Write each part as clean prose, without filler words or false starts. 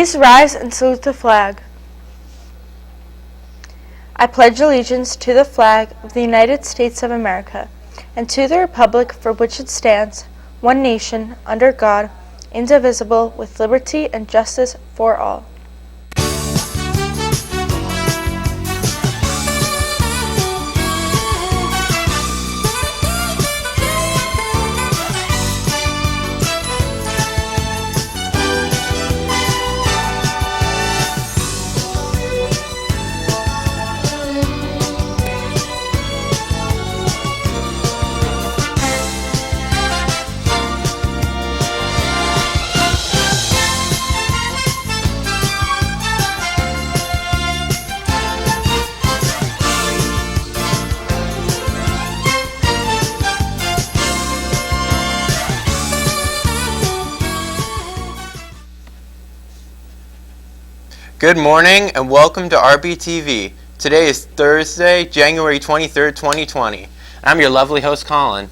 Please rise and salute the flag. I pledge allegiance to the flag of the United States of America and to the republic for which it stands, one nation, under God, indivisible, with liberty and justice for all. Good morning and welcome to RPtv. Today is Thursday, January 23rd, 2020. I'm your lovely host, Colin.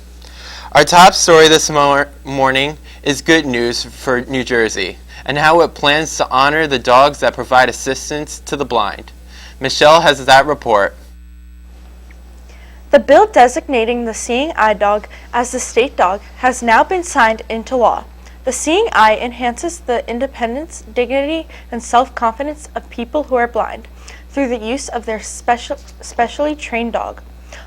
Our top story this morning is good news for New Jersey and how it plans to honor the dogs that provide assistance to the blind. Michelle has that report. The bill designating the Seeing Eye dog as the state dog has now been signed into law. The Seeing Eye enhances the independence, dignity, and self-confidence of people who are blind through the use of their specially trained dog.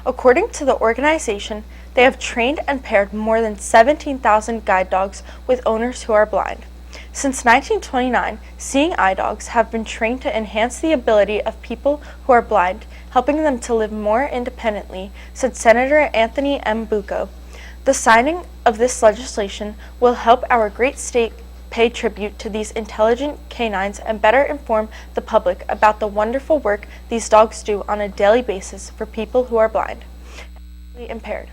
According to the organization, they have trained and paired more than 17,000 guide dogs with owners who are blind. Since 1929, Seeing Eye dogs have been trained to enhance the ability of people who are blind, helping them to live more independently, said Senator Anthony M. Bucco. The signing of this legislation will help our great state pay tribute to these intelligent canines and better inform the public about the wonderful work these dogs do on a daily basis for people who are blind and impaired.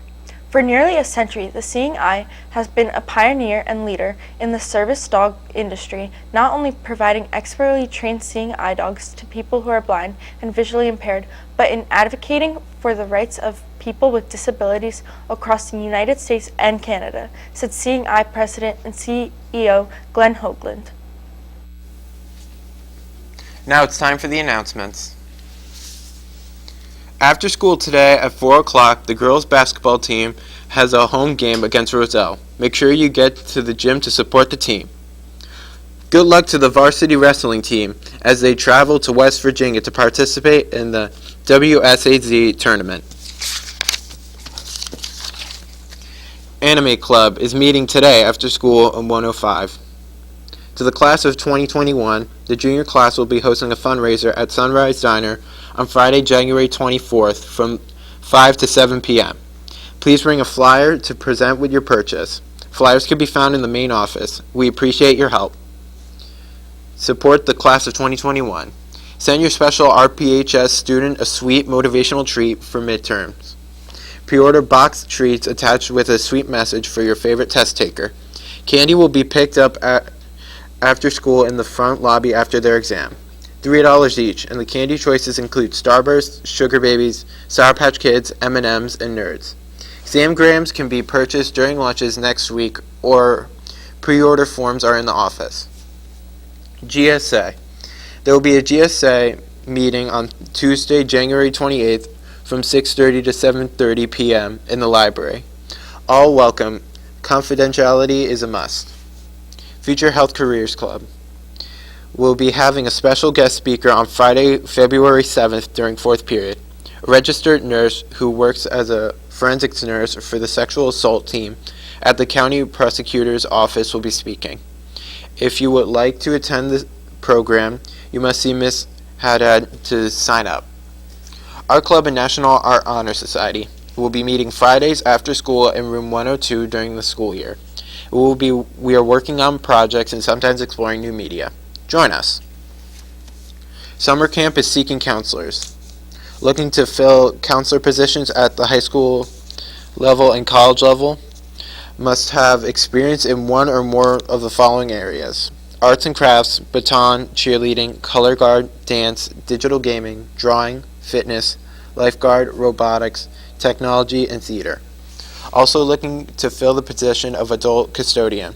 For nearly a century, the Seeing Eye has been a pioneer and leader in the service dog industry, not only providing expertly trained Seeing Eye dogs to people who are blind and visually impaired, but in advocating for the rights of people with disabilities across the United States and Canada, said Seeing Eye President and CEO Glenn Hoagland. Now it's time for the announcements. After school today at 4 o'clock, the girls' basketball team has a home game against Roselle. Make sure you get to the gym to support the team. Good luck to the varsity wrestling team as they travel to West Virginia to participate in the WSAZ tournament. Anime Club is meeting today after school at 1:05. To the class of 2021, the junior class will be hosting a fundraiser at Sunrise Diner on Friday, January 24th from 5 to 7 p.m. Please bring a flyer to present with your purchase. Flyers can be found in the main office. We appreciate your help. Support the class of 2021. Send your special RPHS student a sweet motivational treat for midterms. Pre-order boxed treats attached with a sweet message for your favorite test taker. Candy will be picked up after school in the front lobby after their exam. $3 each, and the candy choices include Starburst, Sugar Babies, Sour Patch Kids, M&Ms, and Nerds. Examgrams can be purchased during lunches next week, or pre-order forms are in the office. GSA. There will be a GSA meeting on Tuesday, January 28th from 6:30 to 7:30 p.m. in the library. All welcome. Confidentiality is a must. Future Health Careers Club. We'll be having a special guest speaker on Friday, February 7th during 4th period. A registered nurse who works as a forensics nurse for the sexual assault team at the county prosecutor's office will be speaking. If you would like to attend the program, you must see Ms. Haddad to sign up. Art Club and National Art Honor Society will be meeting Fridays after school in room 102 during the school year. We are working on projects and sometimes exploring new media. Join us. Summer camp is seeking counselors. Looking to fill counselor positions at the high school level and college level? Must have experience in one or more of the following areas: arts and crafts, baton, cheerleading, color guard, dance, digital gaming, drawing, fitness, lifeguard, robotics, technology, and theater. Also looking to fill the position of adult custodian.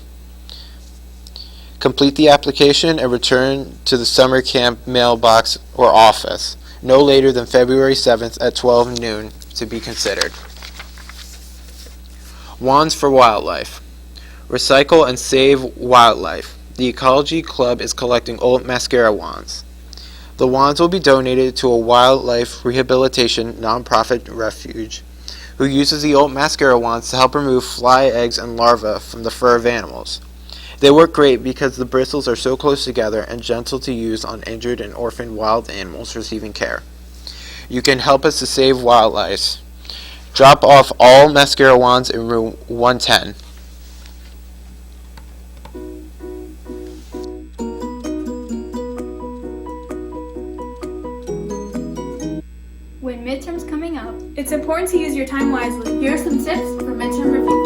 Complete the application and return to the summer camp mailbox or office no later than February 7th at 12 noon to be considered. Wands for Wildlife. Recycle and save wildlife. The Ecology Club is collecting old mascara wands. The wands will be donated to a wildlife rehabilitation nonprofit refuge who uses the old mascara wands to help remove fly eggs and larvae from the fur of animals. They work great because the bristles are so close together and gentle to use on injured and orphaned wild animals receiving care. You can help us to save wildlife. Drop off all mascara wands in room 110. When midterm's coming up, it's important to use your time wisely. Here are some tips for midterm review.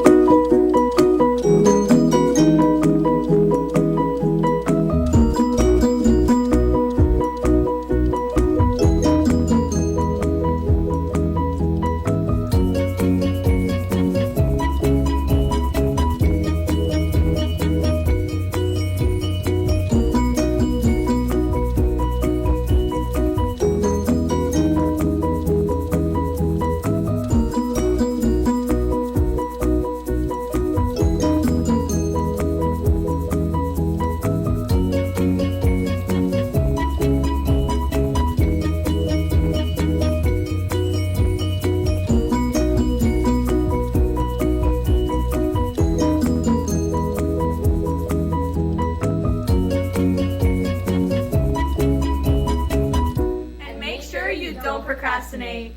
Don't procrastinate.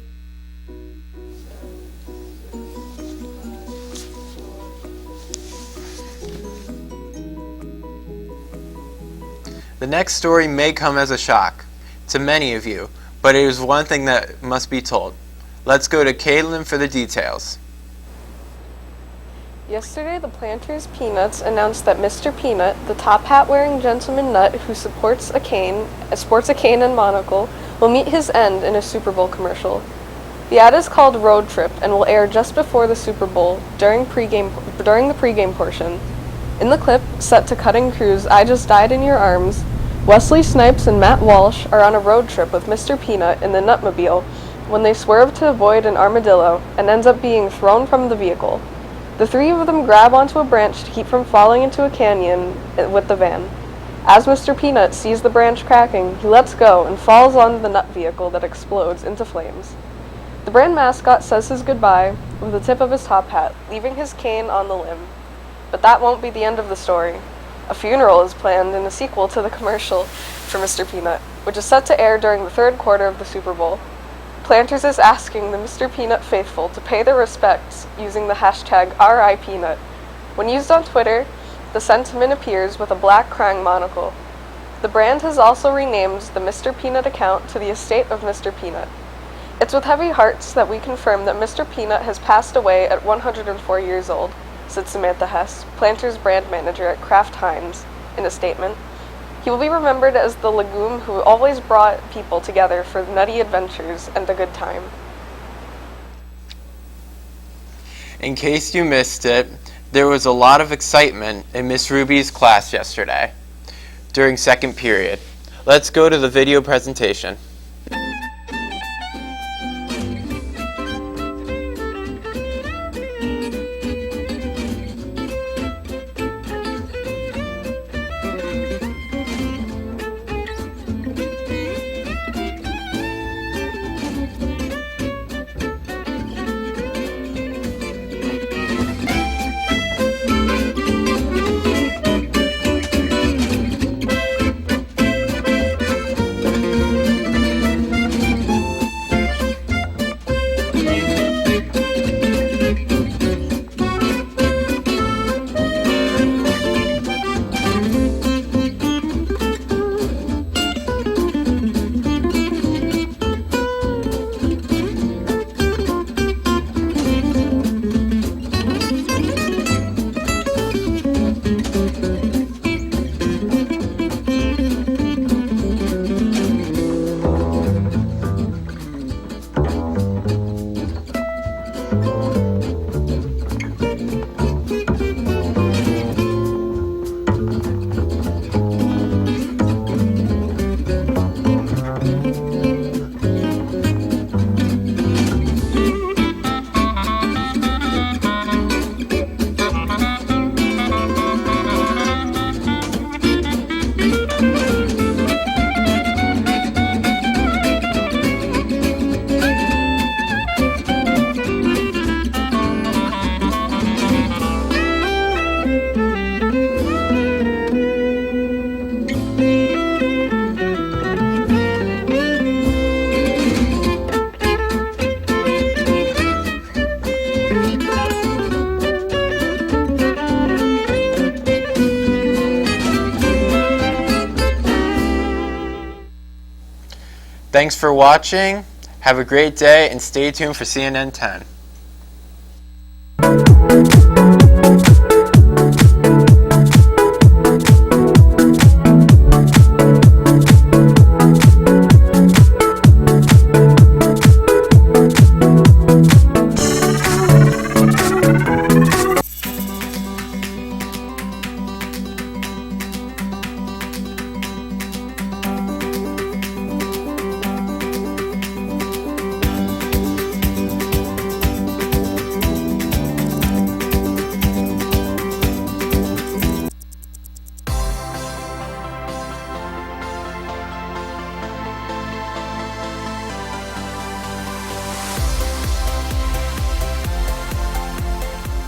The next story may come as a shock to many of you, but it is one thing that must be told. Let's go to Caitlin for the details. Yesterday, the Planters Peanuts announced that Mr. Peanut, the top hat-wearing gentleman nut who sports a cane and monocle, will meet his end in a Super Bowl commercial. The ad is called Road Trip and will air just before the Super Bowl during the pregame portion. In the clip, set to Cutting Crew's I Just Died in Your Arms, Wesley Snipes and Matt Walsh are on a road trip with Mr. Peanut in the Nutmobile when they swerve to avoid an armadillo and ends up being thrown from the vehicle. The three of them grab onto a branch to keep from falling into a canyon with the van. As Mr. Peanut sees the branch cracking, he lets go and falls on the nut vehicle that explodes into flames. The brand mascot says his goodbye with the tip of his top hat, leaving his cane on the limb. But that won't be the end of the story. A funeral is planned in a sequel to the commercial for Mr. Peanut, which is set to air during the third quarter of the Super Bowl. Planters is asking the Mr. Peanut faithful to pay their respects using the hashtag RIPeanut. When used on Twitter, the sentiment appears with a black crying monocle. The brand has also renamed the Mr. Peanut account to the estate of Mr. Peanut. It's with heavy hearts that we confirm that Mr. Peanut has passed away at 104 years old, said Samantha Hess, Planters brand manager at Kraft Heinz, in a statement. He will be remembered as the legume who always brought people together for nutty adventures and a good time. In case you missed it, there was a lot of excitement in Miss Ruby's class yesterday during second period. Let's go to the video presentation. Thanks for watching. Have a great day and stay tuned for CNN 10.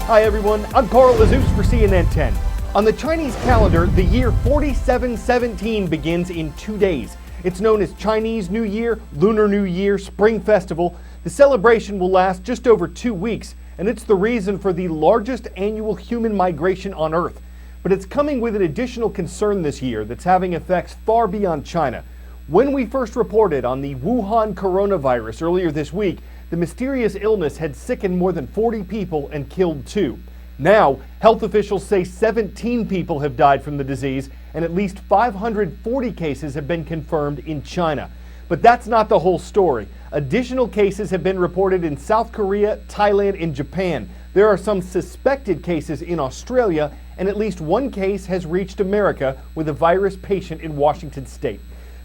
Hi everyone, I'm Carl Azus for CNN 10. On the Chinese calendar, the year 4717 begins in 2 days. It's known as Chinese New Year, Lunar New Year, Spring Festival. The celebration will last just over 2 weeks, and it's the reason for the largest annual human migration on Earth. But it's coming with an additional concern this year that's having effects far beyond China. When we first reported on the Wuhan coronavirus earlier this week, the mysterious illness had sickened more than 40 people and killed 2. Now, health officials say 17 people have died from the disease and at least 540 cases have been confirmed in China. But that's not the whole story. Additional cases have been reported in South Korea, Thailand, and Japan. There are some suspected cases in Australia, and at least one case has reached America with a virus patient in Washington state.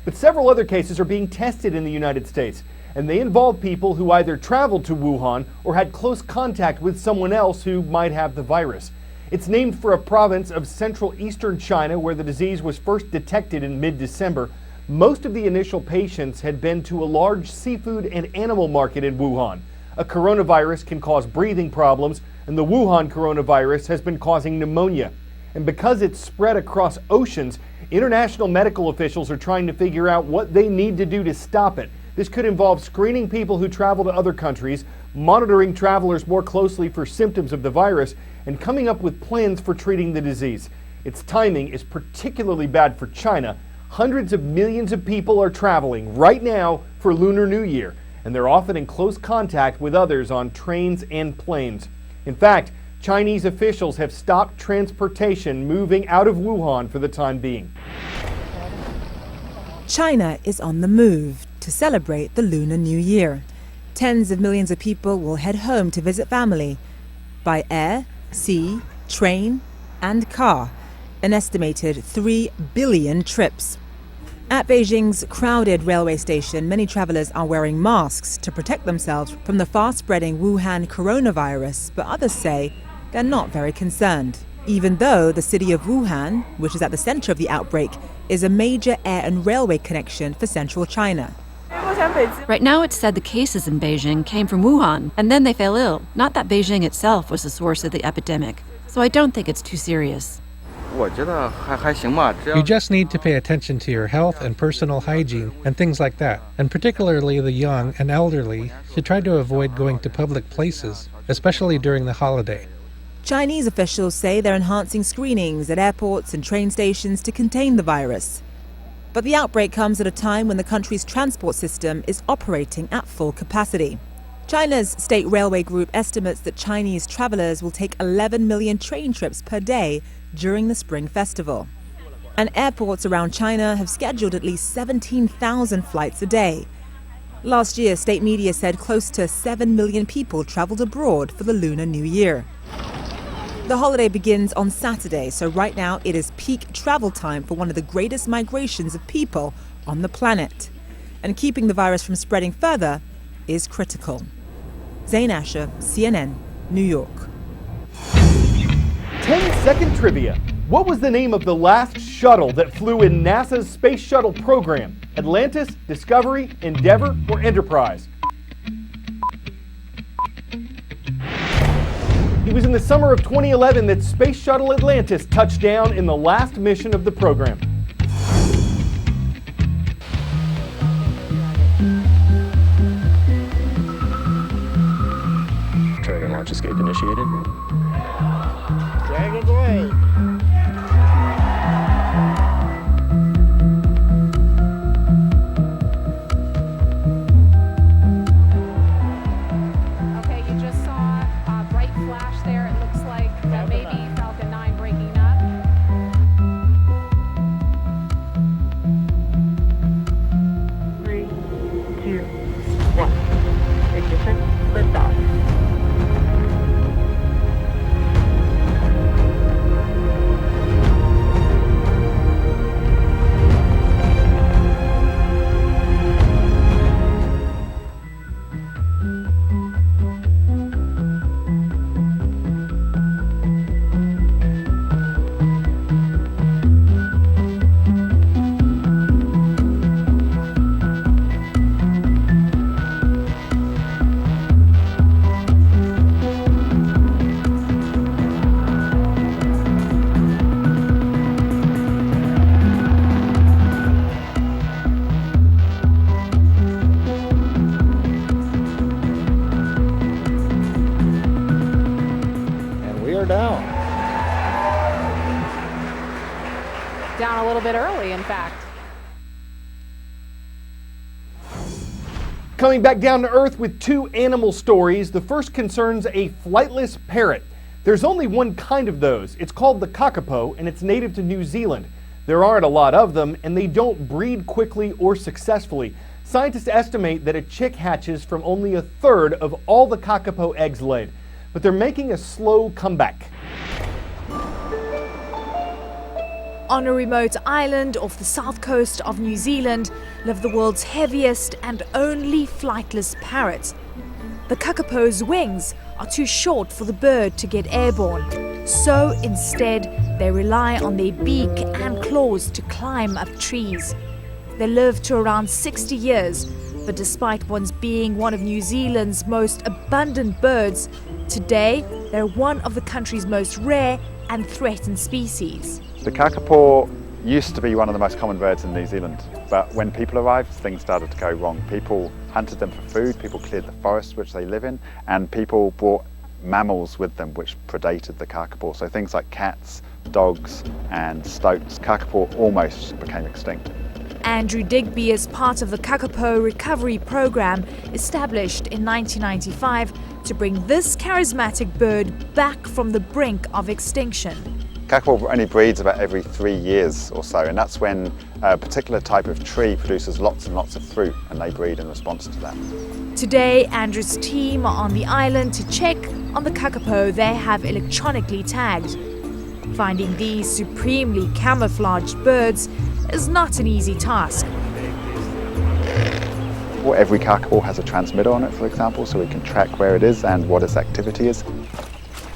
But several other cases are being tested in the United States, and they involve people who either traveled to Wuhan or had close contact with someone else who might have the virus. It's named for a province of central eastern China where the disease was first detected in mid-December. Most of the initial patients had been to a large seafood and animal market in Wuhan. A coronavirus can cause breathing problems, and the Wuhan coronavirus has been causing pneumonia. And because it's spread across oceans, international medical officials are trying to figure out what they need to do to stop it. This could involve screening people who travel to other countries, monitoring travelers more closely for symptoms of the virus, and coming up with plans for treating the disease. Its timing is particularly bad for China. Hundreds of millions of people are traveling right now for Lunar New Year, and they're often in close contact with others on trains and planes. In fact, Chinese officials have stopped transportation moving out of Wuhan for the time being. China is on the move to celebrate the Lunar New Year. Tens of millions of people will head home to visit family by air, sea, train, and car, an estimated 3 billion trips. At Beijing's crowded railway station, many travelers are wearing masks to protect themselves from the fast-spreading Wuhan coronavirus, but others say they're not very concerned, even though the city of Wuhan, which is at the center of the outbreak, is a major air and railway connection for central China. Right now it's said the cases in Beijing came from Wuhan, and then they fell ill. Not that Beijing itself was the source of the epidemic, so I don't think it's too serious. You just need to pay attention to your health and personal hygiene and things like that. And particularly the young and elderly should try to avoid going to public places, especially during the holiday. Chinese officials say they're enhancing screenings at airports and train stations to contain the virus. But the outbreak comes at a time when the country's transport system is operating at full capacity. China's state railway group estimates that Chinese travelers will take 11 million train trips per day during the Spring Festival. And airports around China have scheduled at least 17,000 flights a day. Last year, state media said close to 7 million people traveled abroad for the Lunar New Year. The holiday begins on Saturday, so right now it is peak travel time for one of the greatest migrations of people on the planet. And keeping the virus from spreading further is critical. Zane Asher, CNN, New York. 10-second trivia. What was the name of the last shuttle that flew in NASA's space shuttle program? Atlantis, Discovery, Endeavour, or Enterprise? It was in the summer of 2011 that Space Shuttle Atlantis touched down in the last mission of the program. Dragon launch escape initiated. Dragon's away. Down a little bit early, in fact. Coming back down to earth with two animal stories. The first concerns a flightless parrot. There's only one kind of those. It's called the kakapo, and it's native to New Zealand. There aren't a lot of them, and they don't breed quickly or successfully. Scientists estimate that a chick hatches from only a third of all the kakapo eggs laid, but they're making a slow comeback. On a remote island off the south coast of New Zealand live the world's heaviest and only flightless parrot. The kakapo's wings are too short for the bird to get airborne, so instead they rely on their beak and claws to climb up trees. They live to around 60 years, but despite once being one of New Zealand's most abundant birds, today they're one of the country's most rare and threatened species. The kakapo used to be one of the most common birds in New Zealand, but when people arrived, things started to go wrong. People hunted them for food, people cleared the forest which they live in, and people brought mammals with them which predated the kakapo. So things like cats, dogs and stoats. Kakapo almost became extinct. Andrew Digby is part of the kakapo recovery program established in 1995 to bring this charismatic bird back from the brink of extinction. Kakapo only breeds about every 3 years or so, and that's when a particular type of tree produces lots and lots of fruit, and they breed in response to that. Today, Andrew's team are on the island to check on the kakapo they have electronically tagged. Finding these supremely camouflaged birds is not an easy task. Well, every kakapo has a transmitter on it, for example, so we can track where it is and what its activity is.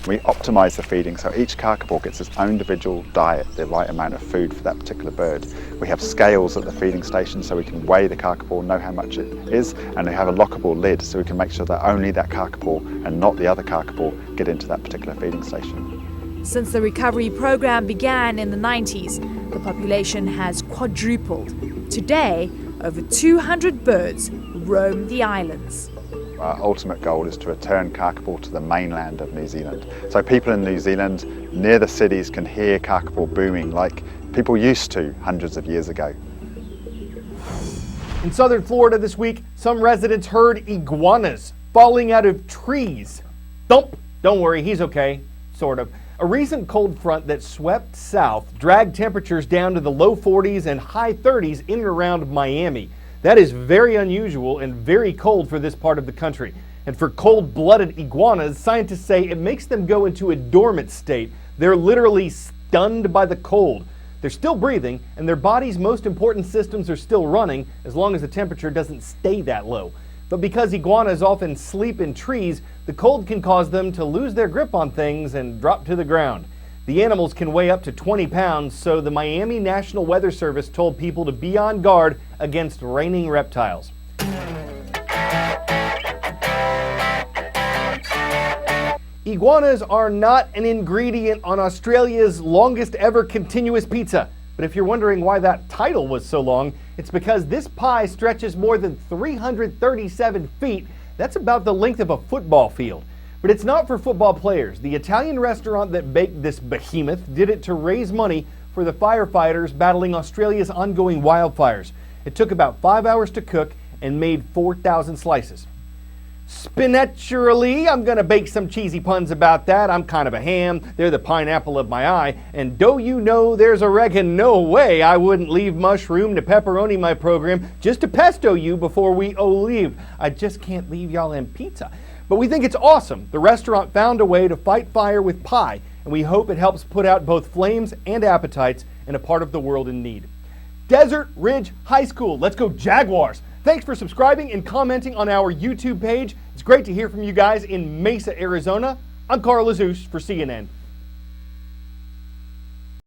We optimise the feeding, so each kakapo gets its own individual diet, the right amount of food for that particular bird. We have scales at the feeding station so we can weigh the kakapo, know how much it is, and we have a lockable lid so we can make sure that only that kakapo and not the other kakapo get into that particular feeding station. Since the recovery program began in the 90s, the population has quadrupled. Today, over 200 birds roam the islands. Our ultimate goal is to return kakapo to the mainland of New Zealand. So people in New Zealand near the cities can hear kakapo booming like people used to hundreds of years ago. In southern Florida this week, some residents heard iguanas falling out of trees. Thump! Don't worry, he's okay. Sort of. A recent cold front that swept south dragged temperatures down to the low 40s and high 30s in and around Miami. That is very unusual and very cold for this part of the country. And for cold-blooded iguanas, scientists say it makes them go into a dormant state. They're literally stunned by the cold. They're still breathing, and their body's most important systems are still running as long as the temperature doesn't stay that low. But because iguanas often sleep in trees, the cold can cause them to lose their grip on things and drop to the ground. The animals can weigh up to 20 pounds, so the Miami National Weather Service told people to be on guard against raining reptiles. Iguanas are not an ingredient on Australia's longest ever continuous pizza. But if you're wondering why that title was so long, it's because this pie stretches more than 337 feet. That's about the length of a football field. But it's not for football players. The Italian restaurant that baked this behemoth did it to raise money for the firefighters battling Australia's ongoing wildfires. It took about 5 hours to cook and made 4,000 slices. Spinaturally, I'm gonna bake some cheesy puns about that. I'm kind of a ham. They're the pineapple of my eye. And do you know there's a reckon no way I wouldn't leave mushroom to pepperoni my program just to pesto you before we leave. I just can't leave y'all in pizza. But we think it's awesome. The restaurant found a way to fight fire with pie, and we hope it helps put out both flames and appetites in a part of the world in need. Desert Ridge High School. Let's go Jaguars. Thanks for subscribing and commenting on our YouTube page. It's great to hear from you guys in Mesa, Arizona. I'm Carl Azus for CNN.